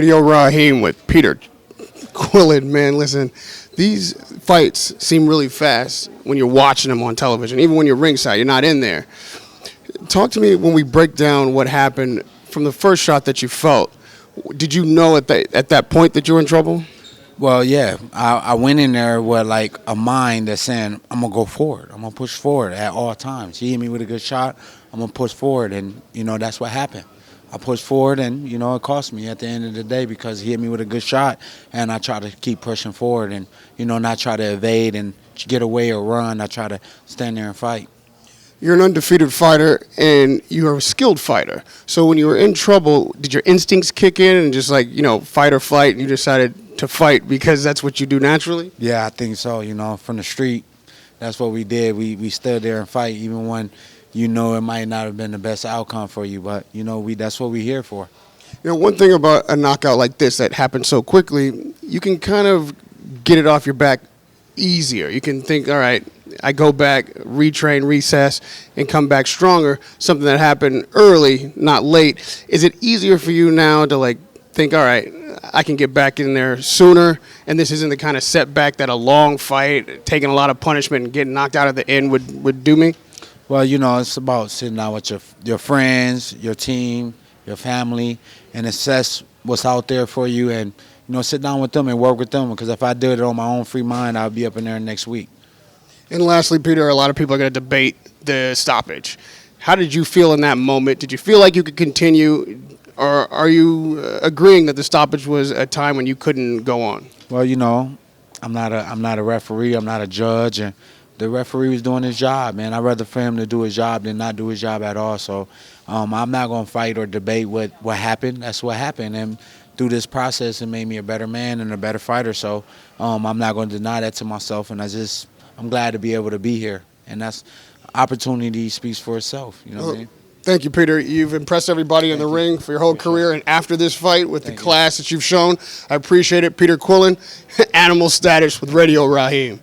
Radio Rahim with Peter Quillin, man. Listen, these fights seem really fast when you're watching them on television. Even when you're ringside, you're not in there. Talk to me when we break down what happened from the first shot that you felt. Did you know at that point that you were in trouble? Well, yeah, I went in there with like a mind that's saying, I'm going to go forward. I'm going to push forward at all times. He hit me with a good shot, I'm going to push forward. And, that's what happened. I pushed forward and, it cost me at the end of the day because he hit me with a good shot. And I try to keep pushing forward and, not try to evade and get away or run. I try to stand there and fight. You're an undefeated fighter, and you're a skilled fighter. So when you were in trouble, did your instincts kick in and just fight or flight, and you decided to fight because that's what you do naturally? Yeah, I think so. From the street, that's what we did. We stood there and fight, even when, it might not have been the best outcome for you. But, that's what we're here for. One thing about a knockout like this that happens so quickly, you can kind of get it off your back easier. You can think, all right, I go back, retrain, recess, and come back stronger, something that happened early, not late. Is it easier for you now to think, all right, I can get back in there sooner, and this isn't the kind of setback that a long fight, taking a lot of punishment and getting knocked out at the end would do me? Well, it's about sitting down with your friends, your team, your family, and assess what's out there for you and, sit down with them and work with them because if I did it on my own free mind, I'll be up in there next week. And lastly, Peter, a lot of people are going to debate the stoppage. How did you feel in that moment? Did you feel like you could continue, or are you agreeing that the stoppage was a time when you couldn't go on? Well, I'm not a referee. I'm not a judge, and the referee was doing his job, man. I'd rather for him to do his job than not do his job at all. So I'm not going to fight or debate what happened. That's what happened, and through this process, it made me a better man and a better fighter. So I'm not going to deny that to myself, and I'm glad to be able to be here, and that's opportunity speaks for itself. You know what I mean? Thank you, Peter. You've impressed everybody in the ring for your whole career and after this fight with the class that you've shown. I appreciate it. Peter Quillin, Animal Status with Radio Rahim.